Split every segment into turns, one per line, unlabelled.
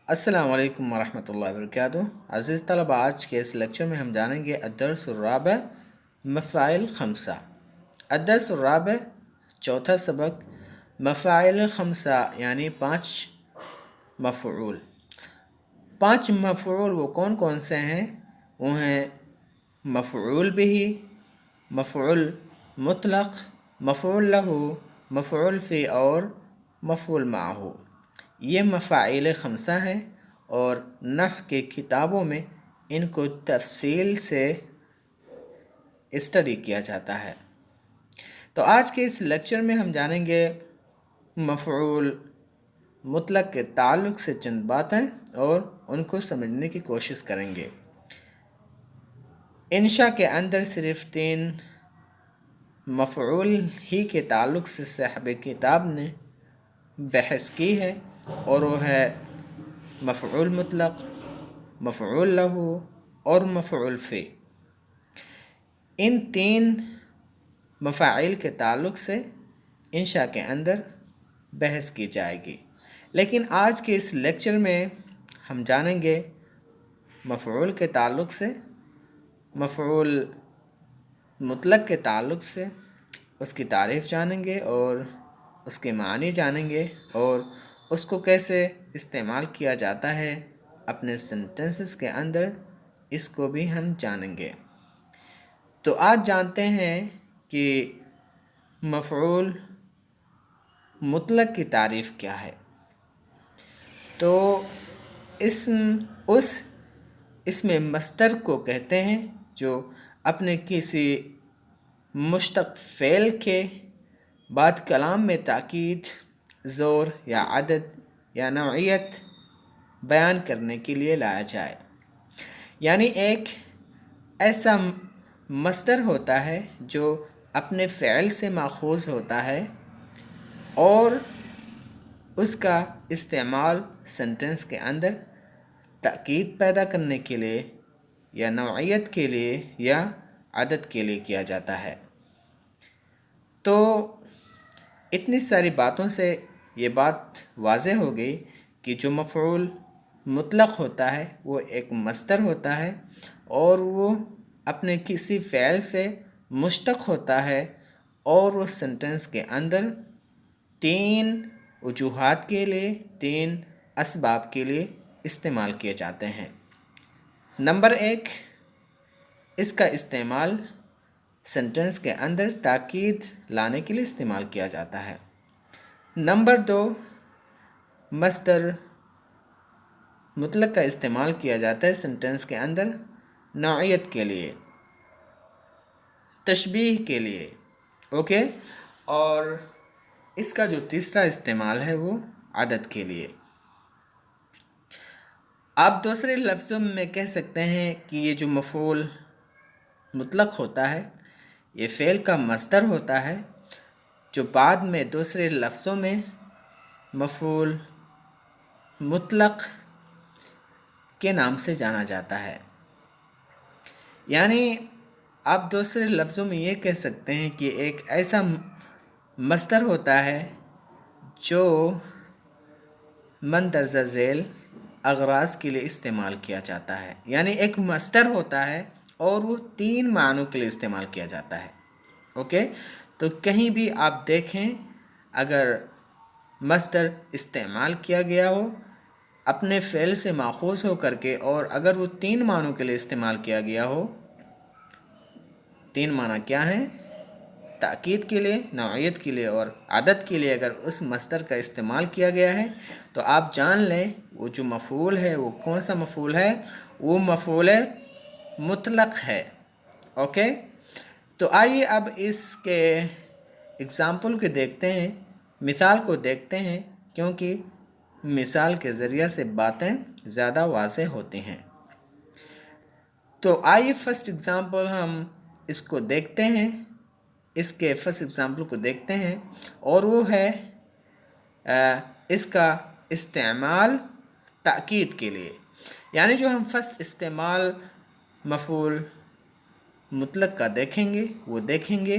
السلام علیکم ورحمۃ اللہ وبرکاتہ۔ عزیز طلبہ، آج کے اس لیکچر میں ہم جانیں گے الدرس الرابع مفاعل خمسہ۔ الدرس الرابع چوتھا سبق، مفاعل خمسہ یعنی 5 مفعول۔ 5 مفعول وہ کون کون سے ہیں؟ وہ ہیں مفعول بہ، مفعول مطلق، مفعول لہ، مفعول فی اور مفعول معہ۔ یہ مفاعل خمسہ ہیں اور نحو کے کتابوں میں ان کو تفصیل سے اسٹڈی کیا جاتا ہے۔ تو آج کے اس لیکچر میں ہم جانیں گے مفعول مطلق کے تعلق سے چند باتیں اور ان کو سمجھنے کی کوشش کریں گے۔ انشاء کے اندر صرف 3 مفعول ہی کے تعلق سے صاحب کتاب نے بحث کی ہے، اور وہ ہے مفعول مطلق، مفعول لہ اور مفعول فی۔ ان 3 مفاعل کے تعلق سے انشاء کے اندر بحث کی جائے گی، لیکن آج کے اس لیکچر میں ہم جانیں گے مفعول کے تعلق سے، مفعول مطلق کے تعلق سے اس کی تعریف جانیں گے اور اس کے معنی جانیں گے، اور اس کو کیسے استعمال کیا جاتا ہے اپنے سینٹنسز کے اندر، اس کو بھی ہم جانیں گے۔ تو آج جانتے ہیں کہ مفعول مطلق کی تعریف کیا ہے۔ تو اسم مصدر کو کہتے ہیں جو اپنے کسی مشتق فعل کے بعد کلام میں تاکید، زور یا عدد یا نوعیت بیان کرنے کے لیے لایا جائے۔ یعنی ایک ایسا مصدر ہوتا ہے جو اپنے فعل سے ماخوذ ہوتا ہے اور اس کا استعمال سینٹنس کے اندر تاکید پیدا کرنے کے لیے یا نوعیت کے لیے یا عدد کے لیے کیا جاتا ہے۔ تو اتنی ساری باتوں سے یہ بات واضح ہو گئی کہ جو مفعول مطلق ہوتا ہے وہ ایک مصدر ہوتا ہے اور وہ اپنے کسی فعل سے مشتق ہوتا ہے، اور وہ سینٹنس کے اندر 3 وجوہات کے لیے، 3 اسباب کے لیے استعمال کیے جاتے ہیں۔ نمبر 1، اس کا استعمال سینٹنس کے اندر تاکید لانے کے لیے استعمال کیا جاتا ہے۔ نمبر 2، مصدر مطلق کا استعمال کیا جاتا ہے سینٹنس کے اندر نوعیت کے لیے، تشبیہ کے لیے، اوکے، اور اس کا جو تیسرا استعمال ہے وہ عدد کے لیے۔ آپ دوسرے لفظوں میں کہہ سکتے ہیں کہ یہ جو مفعول مطلق ہوتا ہے یہ فعل کا مصدر ہوتا ہے جو بعد میں دوسرے لفظوں میں مفعول مطلق کے نام سے جانا جاتا ہے۔ یعنی آپ دوسرے لفظوں میں یہ کہہ سکتے ہیں کہ ایک ایسا مصدر ہوتا ہے جو مندرجہ ذیل اغراض کے لیے استعمال کیا جاتا ہے۔ یعنی ایک مصدر ہوتا ہے اور وہ 3 معنوں کے لیے استعمال کیا جاتا ہے، اوکے۔ تو کہیں بھی آپ دیکھیں اگر مصدر استعمال کیا گیا ہو اپنے فعل سے ماخوذ ہو کر کے، اور اگر وہ 3 معنوں کے لیے استعمال کیا گیا ہو، 3 معنی کیا ہیں؟ تاکید کے لیے، نوعیت کے لیے اور عدد کے لیے اگر اس مصدر کا استعمال کیا گیا ہے تو آپ جان لیں وہ جو مفعول ہے وہ کون سا مفعول ہے؟ وہ مفعول مطلق ہے، اوکے۔ تو آئیے اب اس کے اگزامپل کو دیکھتے ہیں، مثال کو دیکھتے ہیں، کیونکہ مثال کے ذریعہ سے باتیں زیادہ واضح ہوتی ہیں۔ تو آئیے فرسٹ اگزامپل ہم اس کو دیکھتے ہیں، اس کے فرسٹ اگزامپل کو دیکھتے ہیں، اور وہ ہے اس کا استعمال تاکید کے لیے۔ یعنی جو ہم فرسٹ استعمال مفعول مطلق کا دیکھیں گے وہ دیکھیں گے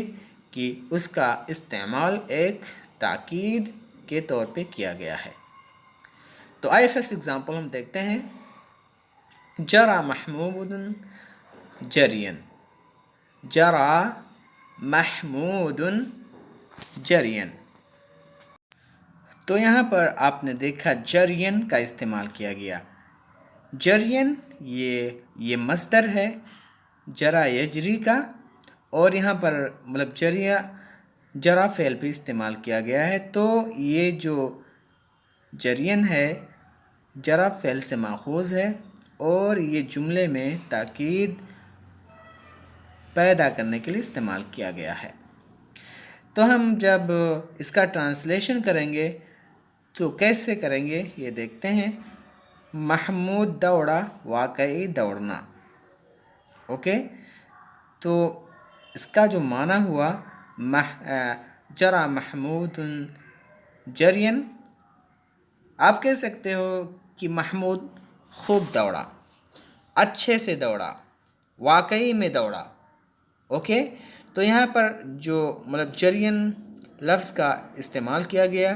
کہ اس کا استعمال ایک تاکید کے طور پہ کیا گیا ہے۔ تو آئے فرسٹ ایگزامپل ہم دیکھتے ہیں، جرا محمود جرین، جرا محمود جرین. تو یہاں پر آپ نے دیکھا جرین کا استعمال کیا گیا. جرین یہ مصدر ہے جرا یجری کا، اور یہاں پر مطلب جرا فعل بھی استعمال کیا گیا ہے. تو یہ جو جرین ہے جرا فعل سے ماخوذ ہے، اور یہ جملے میں تاکید پیدا کرنے کے لیے استعمال کیا گیا ہے. تو ہم جب اس کا ٹرانسلیشن کریں گے تو کیسے کریں گے یہ دیکھتے ہیں. محمود دوڑا، واقعی دوڑنا. اوکے، تو اس کا جو معنی ہوا جرا محمود جرین، آپ کہہ سکتے ہو کہ محمود خوب دوڑا، اچھے سے دوڑا، واقعی میں دوڑا. اوکے، تو یہاں پر جو مطلب جرین لفظ کا استعمال کیا گیا،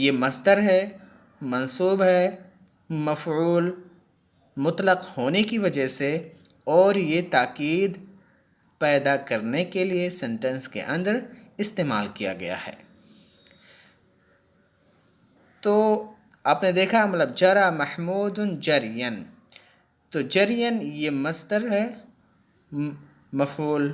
یہ مصدر ہے، منصوب ہے مفعول مطلق ہونے کی وجہ سے، اور یہ تاکید پیدا کرنے کے لیے سینٹنس کے اندر استعمال کیا گیا ہے. تو آپ نے دیکھا مطلب جرا محمود جرین، تو جرین یہ مصدر ہے، مفعول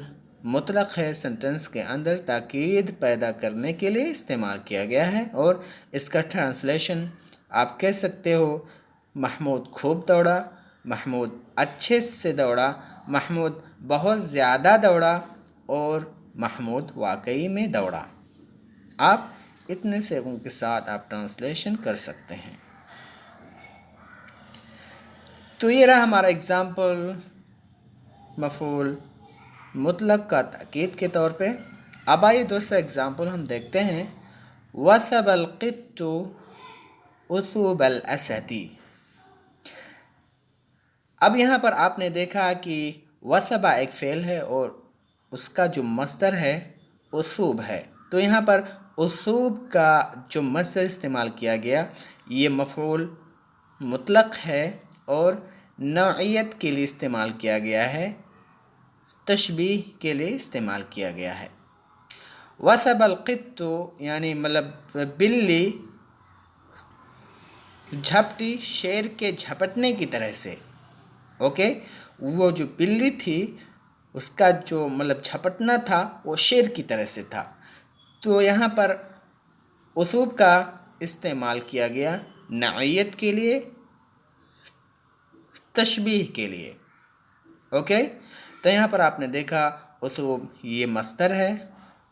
مطلق ہے، سینٹنس کے اندر تاکید پیدا کرنے کے لیے استعمال کیا گیا ہے. اور اس کا ٹرانسلیشن آپ کہہ سکتے ہو محمود خوب دوڑا، محمود اچھے سے دوڑا، محمود بہت زیادہ دوڑا، اور محمود واقعی میں دوڑا. آپ اتنے سیگوں کے ساتھ آپ ٹرانسلیشن کر سکتے ہیں. تو یہ رہا ہمارا اگزامپل مفعول مطلق کا تاکید کے طور پہ. اب آئیے دوسرا اگزامپل ہم دیکھتے ہیں. وثب القط اثوب الاسد. اب یہاں پر آپ نے دیکھا کہ وثبہ ایک فعل ہے اور اس کا جو مصدر ہے اثوب ہے. تو یہاں پر اثوب کا جو مصدر استعمال کیا گیا یہ مفعول مطلق ہے اور نوعیت کے لیے استعمال کیا گیا ہے، تشبیہ کے لیے استعمال کیا گیا ہے. وثب القط یعنی مطلب بلی جھپٹی شیر کے جھپٹنے کی طرح سے. اوکے، وہ جو بلی تھی اس کا جو مطلب جھپٹنا تھا وہ شیر کی طرح سے تھا. تو یہاں پر اثوب کا استعمال کیا گیا نوعیت کے لیے، تشبیہ کے لیے. اوکے، تو یہاں پر آپ نے دیکھا اثوب یہ مصدر ہے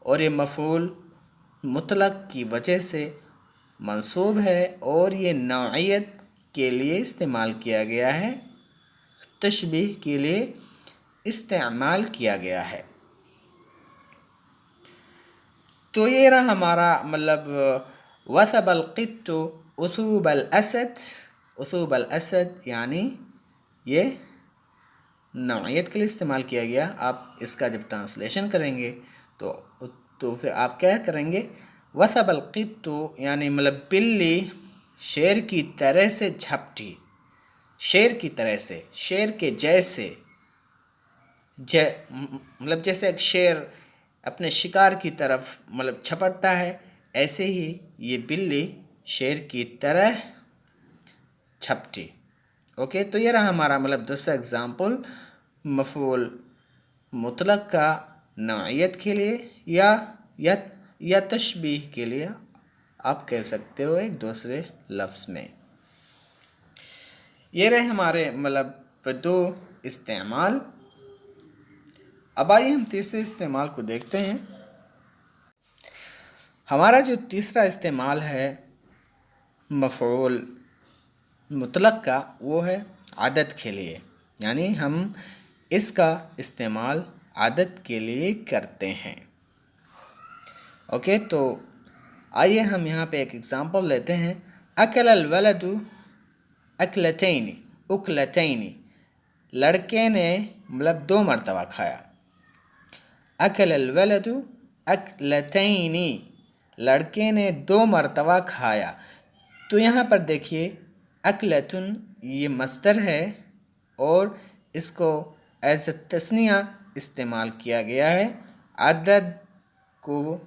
اور یہ مفعول مطلق کی وجہ سے منصوب ہے، اور یہ نوعیت کے لیے استعمال کیا گیا ہے، تشبیہ کے لیے استعمال کیا گیا ہے. تو یہ رہا ہمارا مطلب وثب القط اثوب الاسد. اثوب الاسد یعنی یہ نوعیت کے لیے استعمال کیا گیا. آپ اس کا جب ٹرانسلیشن کریں گے تو پھر آپ کیا کریں گے، وثب القط یعنی مطلب بلی شیر کی طرح سے جھپٹی، شیر کی طرح سے، شیر کے جیسے، مطلب جیسے ایک شیر اپنے شکار کی طرف مطلب جھپٹتا ہے، ایسے ہی یہ بلی شیر کی طرح جھپٹی. اوکے، تو یہ رہا ہمارا مطلب دوسرا اگزامپل مفعول مطلق کا نوعیت کے لیے یا تشبیہ کے لیے آپ کہہ سکتے ہو ایک دوسرے لفظ میں. یہ رہے ہمارے مطلب دو استعمال. اب آئیے ہم تیسرے استعمال کو دیکھتے ہیں. ہمارا جو تیسرا استعمال ہے مفعول مطلق کا وہ ہے عدد کے لیے، یعنی ہم اس کا استعمال عدد کے لیے کرتے ہیں. اوکے، تو آئیے ہم یہاں پہ ایک ایگزامپل لیتے ہیں. اکل الولد اکلتین اکلتین، لڑکے نے مطلب 2 مرتبہ کھایا. اکل الولد اکلتین، لڑکے نے 2 مرتبہ کھایا. تو یہاں پر دیکھیے اکلتن یہ مصدر ہے اور اس کو ایز اے تثنیہ استعمال کیا گیا ہے عدد کو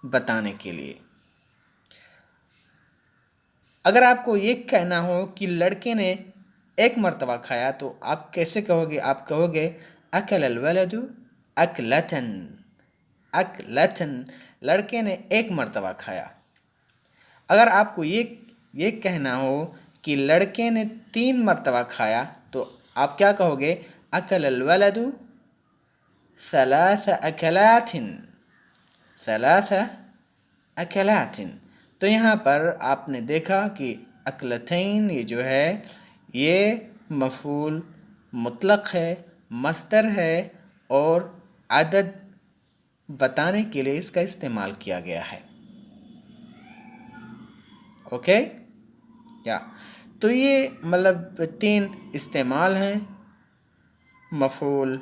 بتانے کے لیے۔ اگر آپ کو یہ کہنا ہو کہ لڑکے نے ایک مرتبہ کھایا تو آپ کیسے کہو گے؟ آپ کہو گے اکل الولد اکلتن، اکلتن، لڑکے نے ایک مرتبہ کھایا۔ اگر آپ کو یہ کہنا ہو کہ لڑکے نے 3 مرتبہ کھایا تو آپ کیا کہو گے؟ اکل الولد ثلاث اکلات، ثلاث اکلات۔ تو یہاں پر آپ نے دیکھا کہ اکلتین یہ جو ہے یہ مفعول مطلق ہے، مصدر ہے اور عدد بتانے کے لیے اس کا استعمال کیا گیا ہے۔ اوکے یا تو یہ مطلب 3 استعمال ہیں مفعول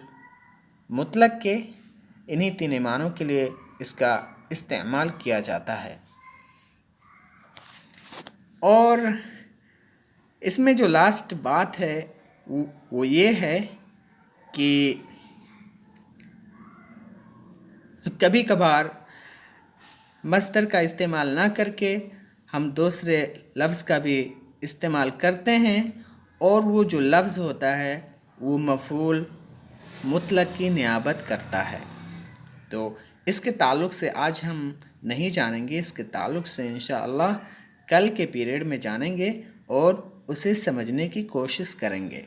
مطلق کے، انہی 3 معنوں کے لیے اس کا استعمال کیا جاتا ہے۔ اور اس میں جو لاسٹ بات ہے وہ یہ ہے کہ کبھی کبھار مصدر کا استعمال نہ کر کے ہم دوسرے لفظ کا بھی استعمال کرتے ہیں اور وہ جو لفظ ہوتا ہے وہ مفعول مطلق کی نیابت کرتا ہے۔ تو اس کے تعلق سے آج ہم نہیں جانیں گے، اس کے تعلق سے انشاءاللہ کل کے پیریڈ میں جانیں گے اور اسے سمجھنے کی کوشش کریں گے۔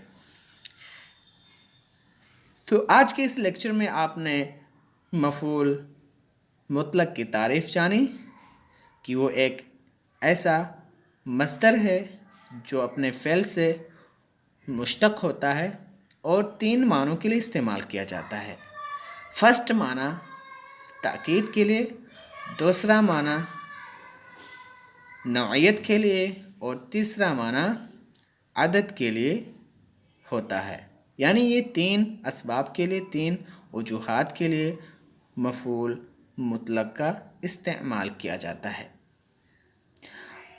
تو آج کے اس لیکچر میں آپ نے مفعول مطلق کی تعریف جانی کہ وہ ایک ایسا مصدر ہے جو اپنے فعل سے مشتق ہوتا ہے اور 3 معنوں کے لیے استعمال کیا جاتا ہے۔ فرسٹ معنی تاکید کے لیے، دوسرا معنی نوعیت کے لیے اور تیسرا معنی عدد کے لیے ہوتا ہے۔ یعنی یہ 3 اسباب کے لیے، 3 وجوہات کے لیے مفعول مطلق کا استعمال کیا جاتا ہے۔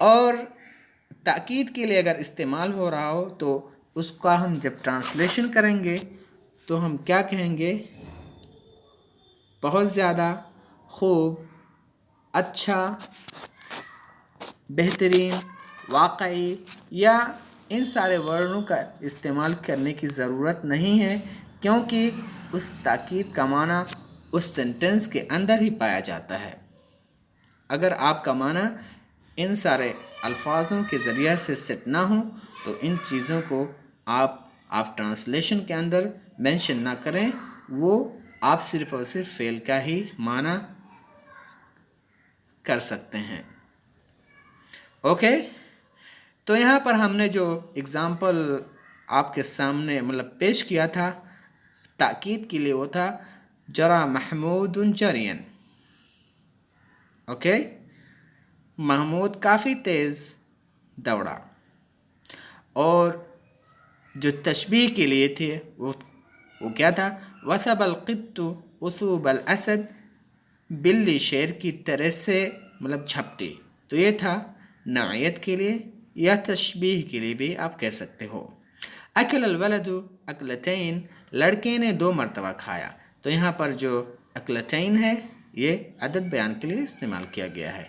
اور تاکید کے لیے اگر استعمال ہو رہا ہو تو اس کا ہم جب ٹرانسلیشن کریں گے تو ہم کیا کہیں گے؟ بہت زیادہ، خوب، اچھا، بہترین، واقعی، یا ان سارے ورڈوں کا استعمال کرنے کی ضرورت نہیں ہے کیونکہ اس تاکید کا معنی اس سینٹنس کے اندر ہی پایا جاتا ہے۔ اگر آپ کا معنی ان سارے الفاظوں کے ذریعہ سے سیٹ نہ ہوں تو ان چیزوں کو آپ ٹرانسلیشن کے اندر مینشن نہ کریں، وہ آپ صرف اور صرف فعل کا ہی معنی کر سکتے ہیں۔ اوکے، تو یہاں پر ہم نے جو اگزامپل آپ کے سامنے مطلب پیش کیا تھا تاکید کے لیے، وہ تھا جرى محمود جرین۔ اوکے، محمود کافی تیز دوڑا۔ اور جو تشبیہ کے لیے تھے وہ کیا تھا؟ وثب القط وثوب الاسد، بلی شیر کی طرح سے مطلب جھپٹی۔ تو یہ تھا نوعیت کے لیے یا تشبیہ کے لیے بھی آپ کہہ سکتے ہو۔ اکل الولد اکلتین، لڑکے نے 2 مرتبہ کھایا۔ تو یہاں پر جو اکلتین ہے یہ عدد بیان کے لیے استعمال کیا گیا ہے۔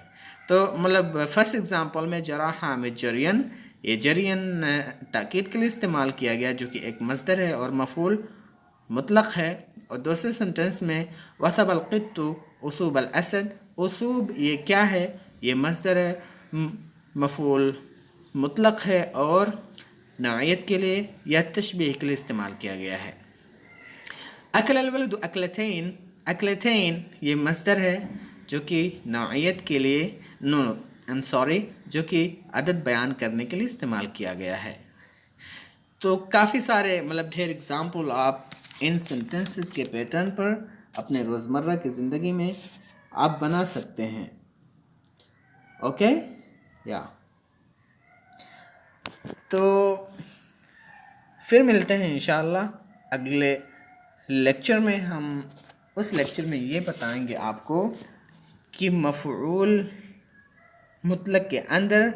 تو مطلب فرسٹ ایگزامپل میں جرى حامد جرین، یہ جرین تاکید کے لیے استعمال کیا گیا جو کہ ایک مصدر ہے اور مفعول مطلق ہے۔ اور دوسرے سنٹنس میں وثب القط وثوب الاسد، وثوب یہ کیا ہے؟ یہ مصدر ہے، مفعول مطلق ہے اور نوعیت کے لیے یا تشبیہ کے لیے استعمال کیا گیا ہے۔ اکل الولد اکلتین، اکلتین یہ مصدر ہے جو کہ نوعیت کے لیے جو کہ عدد بیان کرنے کے لیے استعمال کیا گیا ہے۔ تو کافی سارے مطلب ڈھیر اگزامپل آپ ان سینٹنسز کے پیٹرن پر اپنے روزمرہ کی زندگی میں آپ بنا سکتے ہیں۔ اوکے یا تو پھر ملتے ہیں انشاءاللہ اگلے لیکچر میں۔ ہم اس لیکچر میں یہ بتائیں گے آپ کو کہ مفعول مطلق کے اندر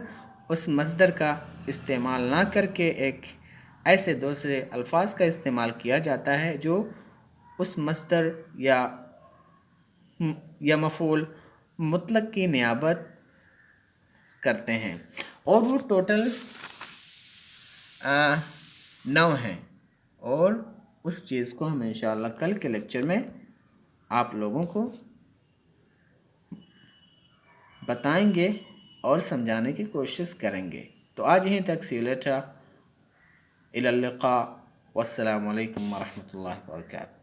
اس مصدر کا استعمال نہ کر کے ایک ایسے دوسرے الفاظ کا استعمال کیا جاتا ہے جو اس مصدر یا مفعول مطلق کی نیابت کرتے ہیں، اور وہ ٹوٹل 9 ہیں، اور اس چیز کو ہم انشاءاللہ کل کے لیکچر میں آپ لوگوں کو بتائیں گے اور سمجھانے کی کوشش کریں گے۔ تو آج یہیں تک، سی یو لیٹر، الی اللقاء، والسلام علیکم ورحمۃ اللہ وبرکاتہ۔